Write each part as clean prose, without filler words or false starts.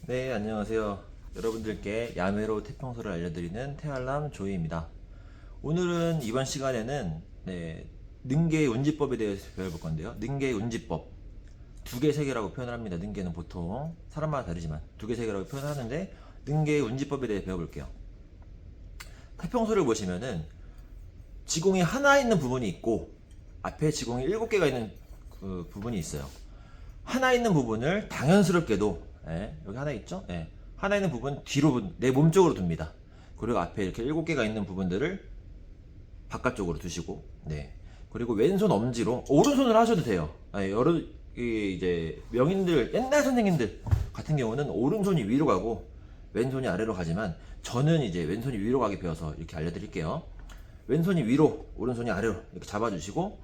네, 안녕하세요. 여러분들께 야매로 태평소를 알려드리는 태알람 조이입니다. 오늘은 이번 시간에는 능계의 운지법에 대해서 배워볼 건데요. 능계의 운지법. 두 개, 세 개라고 표현을 합니다. 능계는 보통 사람마다 다르지만 두 개, 세 개라고 표현을 하는데 능계의 운지법에 대해 배워볼게요. 태평소를 보시면은 지공이 하나 있는 부분이 있고 앞에 지공이 7개가 있는 그 부분이 있어요. 하나 있는 부분을 당연스럽게도 여기 하나 있죠? 하나 있는 부분 뒤로 내 몸쪽으로 둡니다. 그리고 앞에 이렇게 7개가 있는 부분들을 바깥쪽으로 두시고 그리고 왼손 엄지로 오른손을 하셔도 돼요. 여러 이제 명인들 옛날 선생님들 같은 경우는 오른손이 위로 가고 왼손이 아래로 가지만 저는 이제 왼손이 위로 가게 배워서 이렇게 알려드릴게요. 왼손이 위로 오른손이 아래로 이렇게 잡아주시고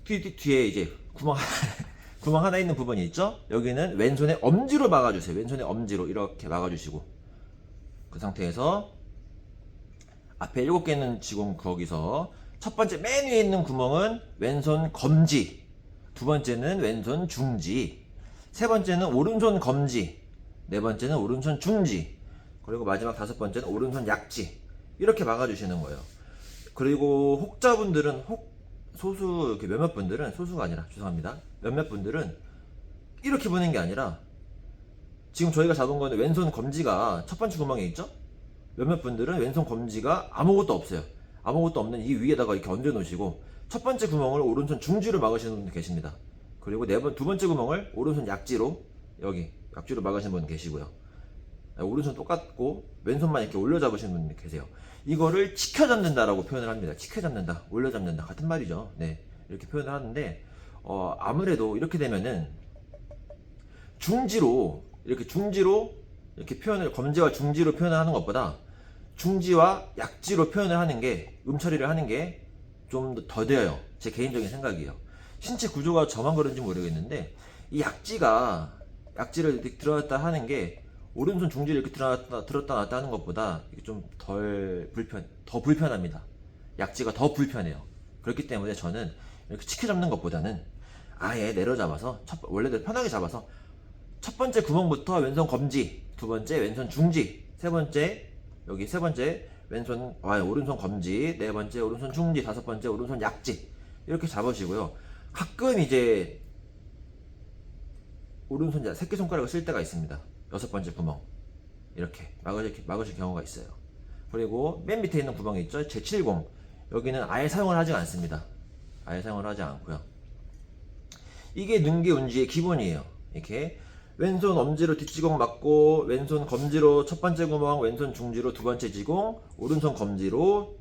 뒤에 이제 구멍 하나 있는 부분이 있죠? 여기는 왼손의 엄지로 막아주세요. 왼손의 엄지로 이렇게 막아주시고 그 상태에서 앞에 7개 있는 지공 거기서 첫 번째 맨 위에 있는 구멍은 왼손 검지, 두 번째는 왼손 중지, 세 번째는 오른손 검지, 네 번째는 오른손 중지, 그리고 마지막 다섯 번째는 오른손 약지. 이렇게 막아주시는 거예요. 그리고 혹자분들은 소수 이렇게 몇몇 분들은 소수가 아니라 죄송합니다. 몇몇 분들은 이렇게 보는 게 아니라 지금 저희가 잡은 거는 왼손 검지가 첫 번째 구멍에 있죠? 몇몇 분들은 왼손 검지가 아무것도 없어요. 아무것도 없는 이 위에다가 이렇게 얹어 놓으시고 첫 번째 구멍을 오른손 중지로 막으시는 분 계십니다. 그리고 두 번째 구멍을 오른손 약지로 여기 약지로 막으시는 분 계시고요. 오른손 똑같고 왼손만 이렇게 올려 잡으시는 분 계세요. 이거를 치켜 잡는다라고 표현을 합니다. 치켜 잡는다, 올려 잡는다 같은 말이죠. 이렇게 표현을 하는데 아무래도 이렇게 되면은 중지로 이렇게 표현을 검지와 중지로 표현을 하는 것보다 중지와 약지로 표현을 하는 게 처리를 하는 게 좀 더 돼요. 제 개인적인 생각이에요. 신체 구조가 저만 그런지 모르겠는데 이 약지를 이렇게 들어갔다 하는 게 오른손 중지를 이렇게 들었다 놨다 하는 것보다 이게 좀 더 불편합니다. 약지가 더 불편해요. 그렇기 때문에 저는 이렇게 치켜 잡는 것보다는 아예 내려잡아서 원래대로 편하게 잡아서 첫 번째 구멍부터 왼손 검지, 두 번째 왼손 중지, 세 번째 오른손 검지, 네 번째 오른손 중지, 다섯 번째 오른손 약지 이렇게 잡으시고요. 가끔 이제 오른손 새끼손가락을 쓸 때가 있습니다. 여섯 번째 구멍 이렇게 막으실 경우가 있어요. 그리고 맨 밑에 있는 구멍이 있죠? 제70 여기는 아예 사용을 하지 않습니다. 아예 사용을 하지 않고요. 이게 능계운지의 기본이에요. 이렇게 왼손 엄지로 뒷지공 막고 왼손 검지로 첫 번째 구멍, 왼손 중지로 두 번째 지공, 오른손 검지로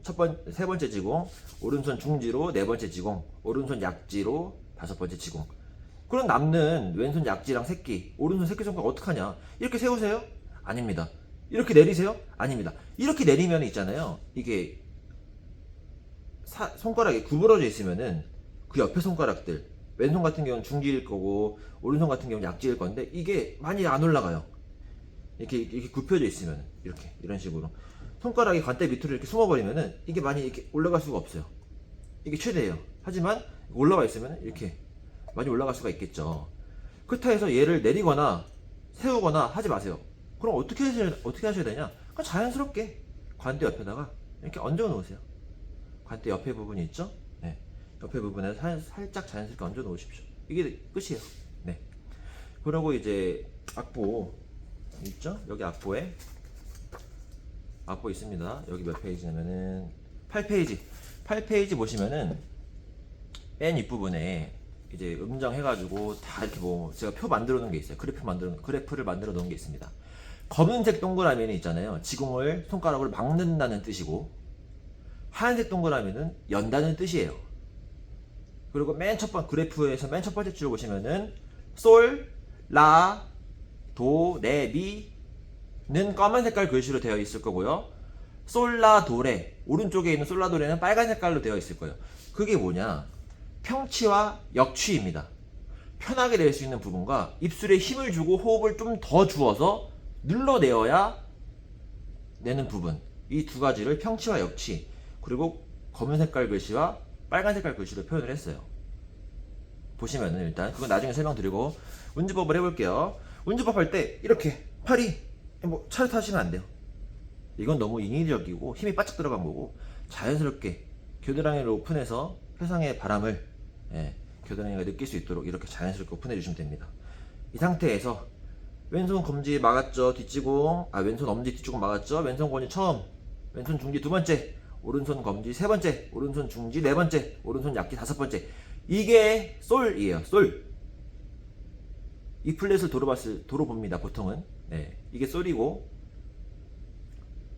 세 번째 지공, 오른손 중지로 네 번째 지공, 오른손 약지로 다섯 번째 지공. 그럼 남는 왼손 약지랑 새끼, 오른손 새끼손가락 어떡하냐? 이렇게 세우세요? 아닙니다. 이렇게 내리세요? 아닙니다. 이렇게 내리면 있잖아요. 이게 손가락이 구부러져 있으면은 그 옆에 손가락들 왼손 같은 경우는 중지일 거고 오른손 같은 경우는 약지일 건데 이게 많이 안 올라가요. 이렇게 굽혀져 있으면 이런 식으로 손가락이 관대 밑으로 이렇게 숨어버리면은 이게 많이 이렇게 올라갈 수가 없어요. 이게 최대예요. 하지만 올라가 있으면 이렇게 많이 올라갈 수가 있겠죠. 그렇다 해서 얘를 내리거나 세우거나 하지 마세요. 그럼 어떻게 하셔야 되냐? 그냥 자연스럽게 관대 옆에다가 이렇게 얹어 놓으세요. 관대 옆에 부분이 있죠? 옆에 부분에 살짝 자연스럽게 얹어 놓으십시오. 이게 끝이에요. 그리고 이제 악보 있죠? 여기 악보 있습니다. 여기 몇 페이지냐면은 8페이지 보시면은 맨 윗부분에 이제 음정 해가지고 다 이렇게 제가 표 만들어 놓은 게 있어요. 그래프를 만들어 놓은 게 있습니다. 검은색 동그라미는 있잖아요. 지공을 손가락으로 막는다는 뜻이고 하얀색 동그라미는 연다는 뜻이에요. 그리고 그래프에서 맨 첫 번째 줄 보시면은 솔, 라, 도, 레, 미는 검은 색깔 글씨로 되어 있을 거고요. 솔라, 도레 오른쪽에 있는 솔라, 도레는 빨간 색깔로 되어 있을 거예요. 그게 뭐냐? 평치와 역치입니다. 편하게 낼 수 있는 부분과 입술에 힘을 주고 호흡을 좀 더 주어서 눌러내어야 내는 부분, 이 두 가지를 평치와 역치 그리고 검은 색깔 글씨와 빨간 색깔 글씨로 표현을 했어요. 보시면은 일단 그건 나중에 설명드리고 운지법을 해볼게요. 운지법 할 때 이렇게 팔이 뭐 차를 타시면 안 돼요. 이건 너무 인위적이고 힘이 바짝 들어간 거고, 자연스럽게 겨드랑이를 오픈해서 세상의 바람을, 겨드랑이가 느낄 수 있도록 이렇게 자연스럽게 오픈해 주시면 됩니다. 이 상태에서 왼손 검지 막았죠, 뒷지공. 왼손 엄지 뒷지공 막았죠. 왼손 권이 처음, 왼손 중지 두 번째, 오른손 검지 세 번째, 오른손 중지 네 번째, 오른손 약지 다섯 번째. 이게 솔이에요. 솔. 이 플랫을 도로 봅니다, 보통은. 이게 솔이고,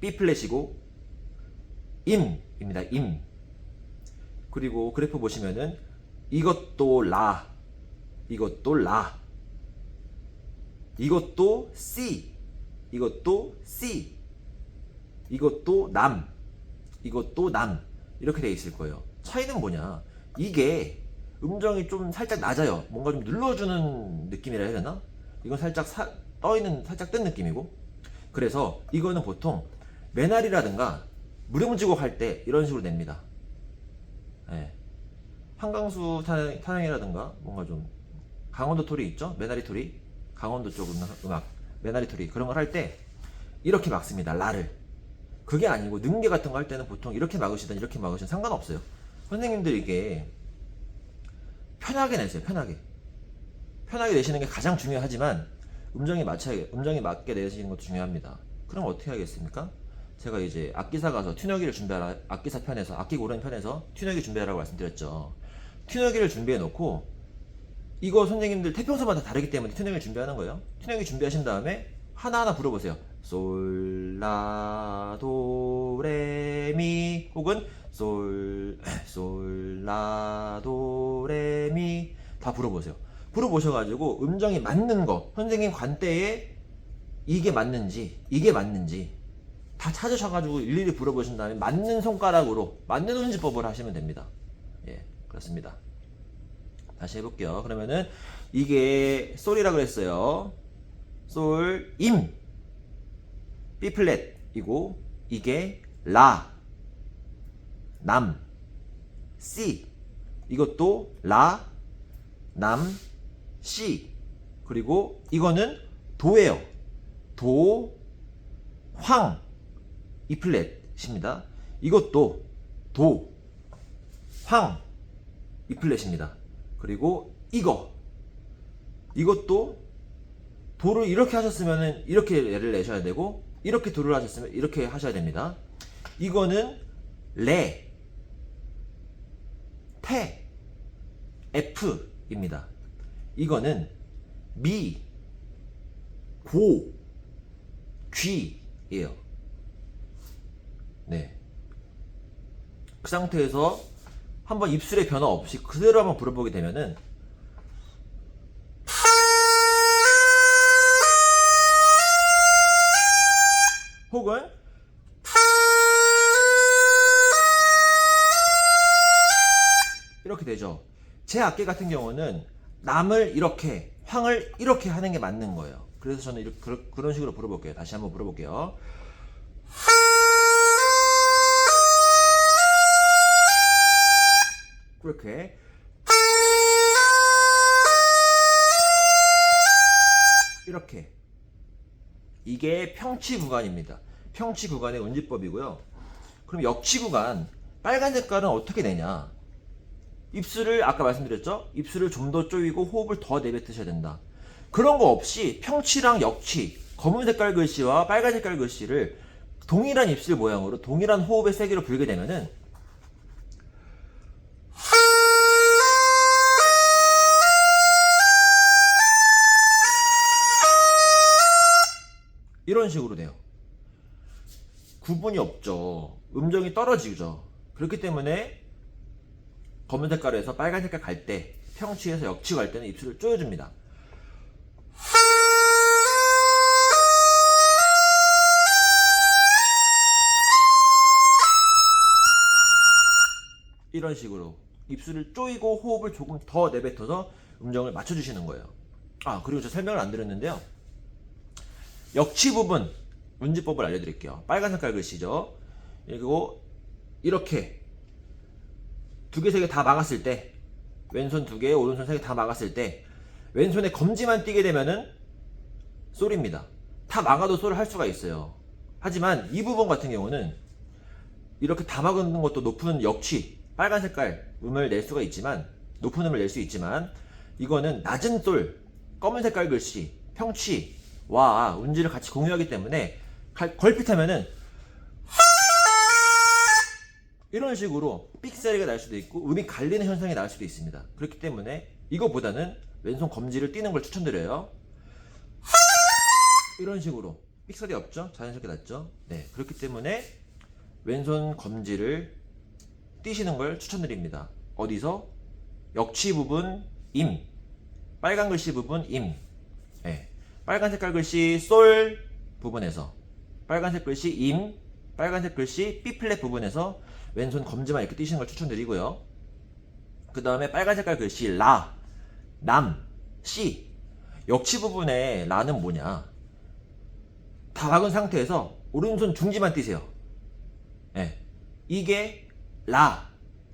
B 플랫이고, 임입니다. 임. 그리고 그래프 보시면은 이것도 라, 이것도 라, 이것도 C, 이것도 C, 이것도 남, 이것도 남, 이렇게 돼 있을 거예요. 차이는 뭐냐? 이게 음정이 좀 살짝 낮아요. 뭔가 좀 눌러주는 느낌이라 해야 되나? 이건 살짝 살짝 뜬 느낌이고. 그래서 이거는 보통 메나리라든가 무릉지곡 할 때 이런 식으로 냅니다. 한강수 타령이라든가 뭔가 좀 강원도 토리 있죠? 메나리 토리, 강원도 쪽 음악 메나리 토리, 그런 걸 할 때 이렇게 막습니다. 라를. 그게 아니고 능계 같은 거 할 때는 보통 이렇게 막으시든 이렇게 막으시든 상관없어요. 선생님들 이게 편하게 내세요. 편하게 내시는 게 가장 중요하지만 음정이 맞게 내시는 것도 중요합니다. 그럼 어떻게 하겠습니까? 제가 이제 악기사 가서 튜너기를 준비하라, 악기사 편에서, 악기 고르는 편에서 튜너기 준비하라고 말씀드렸죠. 튜너기를 준비해 놓고, 이거 선생님들 태평소마다 다르기 때문에 튜너기를 준비하는 거예요. 튜너기 준비하신 다음에 하나하나 불어보세요. 솔, 라, 도, 레, 미, 혹은 솔, 라, 도, 레, 미, 다 불어보세요. 불어보셔가지고 음정이 맞는 거, 선생님 관대에 이게 맞는지 다 찾으셔가지고 일일이 불어보신 다음에 맞는 손가락으로 맞는 운지법을 하시면 됩니다. 그렇습니다. 다시 해볼게요. 그러면은 이게 솔이라 그랬어요. 솔, 임, B 플랫이고, 이게 라, 남, C, 이것도 라, 남, C, 그리고 이거는 도예요. 도, 황, E 플랫입니다. 이것도 도, 황, E 플랫입니다. 그리고 이것도 도를 이렇게 하셨으면 이렇게 예를 내셔야 되고, 이렇게 도를 하셨으면 이렇게 하셔야 됩니다. 이거는 레, 테, F입니다. 이거는 미, 고, G예요. 그 상태에서 한번 입술의 변화 없이 그대로 한번 불어보게 되면은 혹은 이렇게 되죠. 제 악기 같은 경우는 남을 이렇게, 황을 이렇게 하는 게 맞는 거예요. 그래서 저는 이렇게, 그런 식으로 불어볼게요. 다시 한번 불어볼게요. 그렇게 이렇게, 이게 평치 구간입니다. 평치 구간의 운지법이고요. 그럼 역치 구간, 빨간 색깔은 어떻게 내냐? 입술을, 아까 말씀드렸죠? 입술을 좀 더 조이고 호흡을 더 내뱉으셔야 된다. 그런 거 없이 평치랑 역치, 검은 색깔 글씨와 빨간 색깔 글씨를 동일한 입술 모양으로 동일한 호흡의 세기로 불게 되면은 이런 식으로 돼요. 구분이 없죠. 음정이 떨어지죠. 그렇기 때문에 검은 색깔에서 빨간 색깔 갈 때, 평치에서 역치 갈 때는 입술을 조여줍니다. 이런 식으로 입술을 조이고 호흡을 조금 더 내뱉어서 음정을 맞춰주시는 거예요. 그리고 저 설명을 안 드렸는데요. 역치 부분 운지법을 알려드릴게요. 빨간 색깔 글씨죠. 그리고 이렇게 두 개, 세 개 다 막았을 때, 왼손 두 개, 오른손 세 개 다 막았을 때 왼손에 검지만 띄게 되면은 솔입니다. 다 막아도 소를 할 수가 있어요. 하지만 이 부분 같은 경우는 이렇게 다 막는 것도 높은 역치, 빨간 색깔 음을 낼 수가 있지만, 높은 음을 낼 수 있지만, 이거는 낮은 솔, 검은 색깔 글씨, 평치와 운지를 같이 공유하기 때문에 걸핏하면은 이런 식으로 삑사리가 날 수도 있고 음이 갈리는 현상이 날 수도 있습니다. 그렇기 때문에 이거보다는 왼손 검지를 띄는 걸 추천드려요. 이런 식으로 삑사리 없죠? 자연스럽게 났죠? 네, 그렇기 때문에 왼손 검지를 띄시는 걸 추천드립니다. 어디서? 역치 부분 임, 빨간 글씨 부분 임, 네, 빨간 색깔 글씨 솔 부분에서, 빨간색 글씨 임, 빨간색 글씨 B 플랫 부분에서 왼손 검지만 이렇게 띄시는 걸 추천드리고요. 그 다음에 빨간 색깔 글씨 라, 남, 시, 역치 부분에 라는 뭐냐, 다 막은 상태에서 오른손 중지만 띄세요. 네. 이게 라,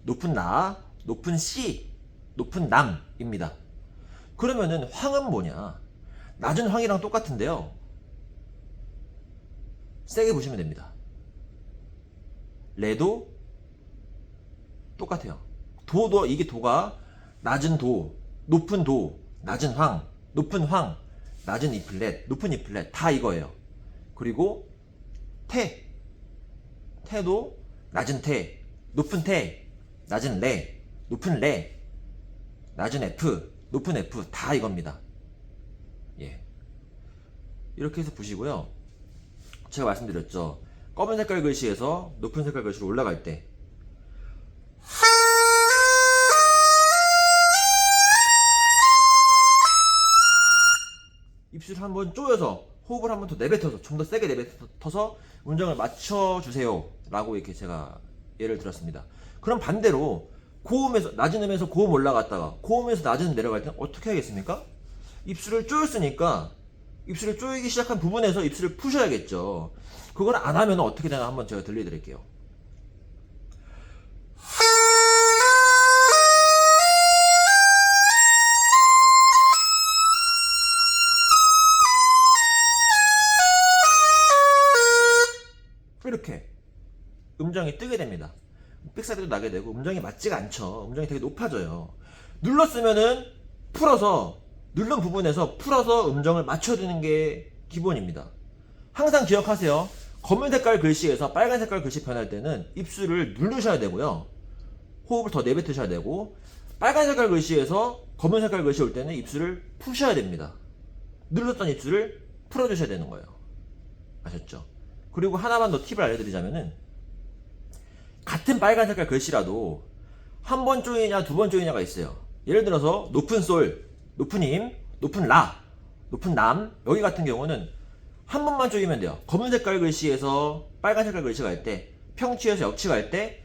높은 시, 높은 남입니다. 그러면은 황은 뭐냐, 낮은 황이랑 똑같은데요, 세게 보시면 됩니다. 레도 똑같아요. 도도, 이게 도가 낮은 도, 높은 도, 낮은 황, 높은 황, 낮은 E 플랫, 높은 E 플랫 다 이거예요. 그리고 태도 낮은 태, 높은 태, 낮은 레, 높은 레, 낮은 F, 높은 F 다 이겁니다. 예. 이렇게 해서 보시고요. 제가 말씀드렸죠. 검은 색깔 글씨에서 높은 색깔 글씨로 올라갈 때 입술을 한번 조여서 호흡을 한번 더 내뱉어서, 좀 더 세게 내뱉어서 음정을 맞춰주세요 라고 이렇게 제가 예를 들었습니다. 그럼 반대로 고음에서, 낮은 음에서 고음 올라갔다가 고음에서 낮은 음 내려갈 때는 어떻게 하겠습니까? 입술을 조였으니까 입술을 조이기 시작한 부분에서 입술을 푸셔야겠죠. 그걸 안 하면 어떻게 되나 한번 제가 들려드릴게요. 이렇게 음정이 뜨게 됩니다. 삑사리도 나게 되고 음정이 맞지가 않죠. 음정이 되게 높아져요. 눌렀으면은 풀어서, 누른 부분에서 풀어서 음정을 맞춰주는 게 기본입니다. 항상 기억하세요. 검은 색깔 글씨에서 빨간 색깔 글씨 변할 때는 입술을 누르셔야 되고요. 호흡을 더 내뱉으셔야 되고, 빨간 색깔 글씨에서 검은 색깔 글씨 올 때는 입술을 푸셔야 됩니다. 눌렀던 입술을 풀어주셔야 되는 거예요. 아셨죠? 그리고 하나만 더 팁을 알려드리자면은, 같은 빨간 색깔 글씨라도 한 번 조이냐 두 번 조이냐가 있어요. 예를 들어서 높은 솔, 높은 임, 높은 라, 높은 남, 여기 같은 경우는 한 번만 조이면 돼요. 검은 색깔 글씨에서 빨간 색깔 글씨 갈 때, 평치에서 역치 갈 때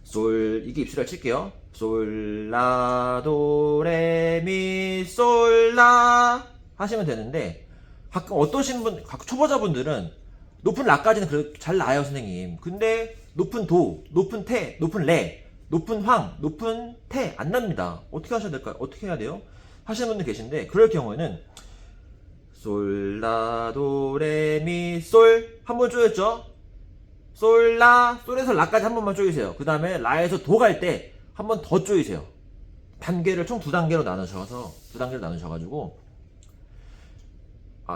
솔, 이게 입술을 칠게요. 솔, 라, 도, 레, 미, 솔, 라 하시면 되는데, 가끔 어떠신 분, 초보자분들은 높은 라까지는 그래도 잘 나요 선생님. 근데 높은 도, 높은 태, 높은 레, 높은 황, 높은 태 안 납니다. 어떻게 하셔야 될까요? 어떻게 해야 돼요? 하시는 분들 계신데, 그럴 경우에는 솔, 라, 도, 레, 미, 솔 한 번 조였죠? 솔, 라, 솔에서 라까지 한 번만 조이세요. 그 다음에 라에서 도 갈 때 한 번 더 조이세요. 단계를 총 두 단계로 나누셔가지고,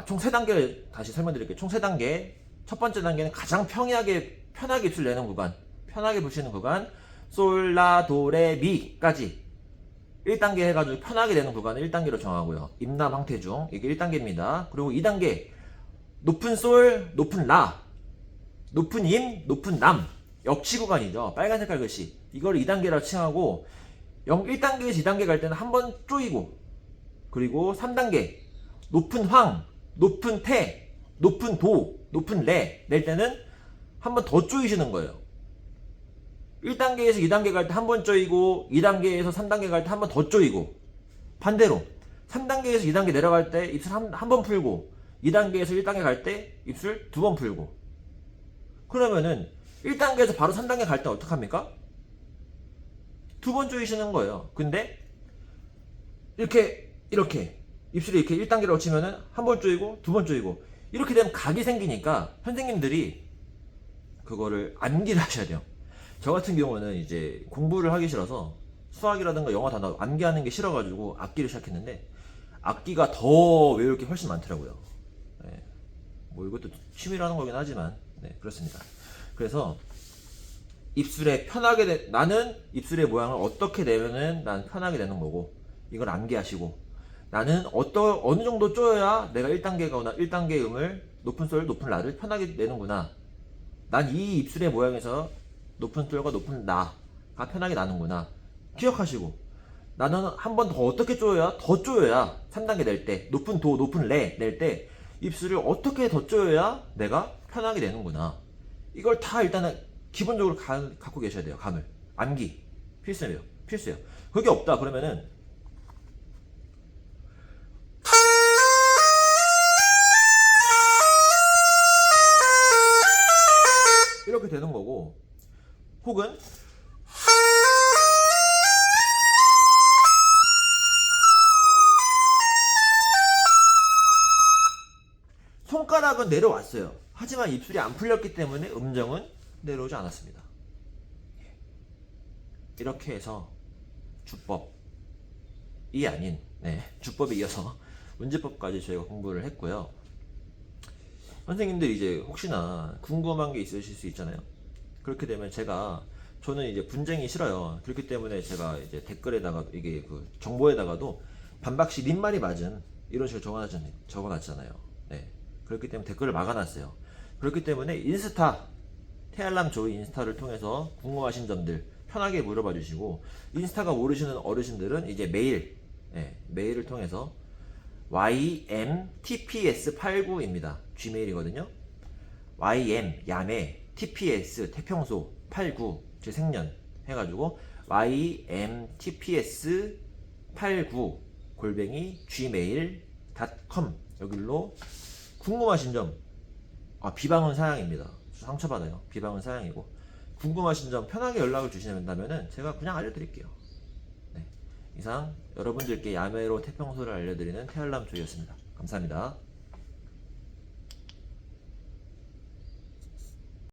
총 세 단계를 다시 설명드릴게요. 총 세 단계. 첫 번째 단계는 가장 편하게 입술 내는 구간, 편하게 부시는 구간, 솔, 라, 도, 레, 미까지 1단계 해가지고 편하게 내는 구간을 1단계로 정하고요. 임남, 황태중, 이게 1단계입니다. 그리고 2단계, 높은 솔, 높은 라, 높은 임, 높은 남, 역치 구간이죠. 빨간 색깔 글씨. 이걸 2단계라고 칭하고, 1단계에서 2단계 갈 때는 한 번 쪼이고, 그리고 3단계, 높은 황, 높은 태, 높은 도, 높은 레 낼 때는 한 번 더 쪼이시는 거예요. 1단계에서 2단계 갈 때 한 번 쪼이고, 2단계에서 3단계 갈 때 한 번 더 쪼이고, 반대로 3단계에서 2단계 내려갈 때 입술 한 번 풀고, 2단계에서 1단계 갈 때 입술 두 번 풀고. 그러면은 1단계에서 바로 3단계 갈 때 어떡합니까? 두 번 쪼이시는 거예요. 근데 이렇게 입술이 이렇게 1단계로 치면은 한 번 쪼이고 두 번 쪼이고, 이렇게 되면 각이 생기니까 선생님들이 그거를 암기를 하셔야 돼요. 저 같은 경우는 이제 공부를 하기 싫어서 수학이라든가 영어 단어 암기하는 게 싫어가지고 악기를 시작했는데 악기가 더 외울 게 훨씬 많더라고요. 네. 뭐 이것도 취미로 하는 거긴 하지만 네, 그렇습니다. 그래서 입술에 편하게 나는 입술의 모양을 어떻게 내면은 난 편하게 내는 거고 이걸 암기하시고 나는 어느 정도 쪼여야 내가 1단계거나 1단계 음을 높은 솔 높은 라를 편하게 내는구나. 난 이 입술의 모양에서 높은 솔과 높은 라가 편하게 나는구나. 기억하시고 나는 한 번 더 어떻게 쪼여야 3단계 낼 때 높은 도 높은 레 낼 때 입술을 어떻게 더 쪼여야 내가 편하게 내는구나. 이걸 다 일단은 기본적으로 갖고 계셔야 돼요. 감을 암기 필수예요. 필수예요. 그게 없다 그러면은 이렇게 되는 거고 혹은 손가락은 내려왔어요. 하지만 입술이 안 풀렸기 때문에 음정은 내려오지 않았습니다. 이렇게 해서 주법이 아닌 주법에 이어서 운지법까지 저희가 공부를 했고요. 선생님들 이제 혹시나 궁금한 게 있으실 수 있잖아요. 그렇게 되면 저는 이제 분쟁이 싫어요. 그렇기 때문에 제가 이제 댓글에다가 이게 그 정보에다가도 반박시 린말이 맞은 이런 식으로 적어놨잖아요. 네. 그렇기 때문에 댓글을 막아놨어요. 그렇기 때문에 인스타 태알람 조이 인스타를 통해서 궁금하신 점들 편하게 물어봐 주시고 인스타가 모르시는 어르신들은 이제 메일을 통해서 ymtps89입니다. gmail이거든요. 야매 tps 태평소 89 제 생년 해가지고 ymtps89 gmail.com 여기로 궁금하신 점 비방은 사양입니다. 상처받아요. 비방은 사양이고 궁금하신 점 편하게 연락을 주신다면은 제가 그냥 알려드릴게요. 네. 이상 여러분들께 야매로 태평소를 알려드리는 태알람 조이였습니다. 감사합니다.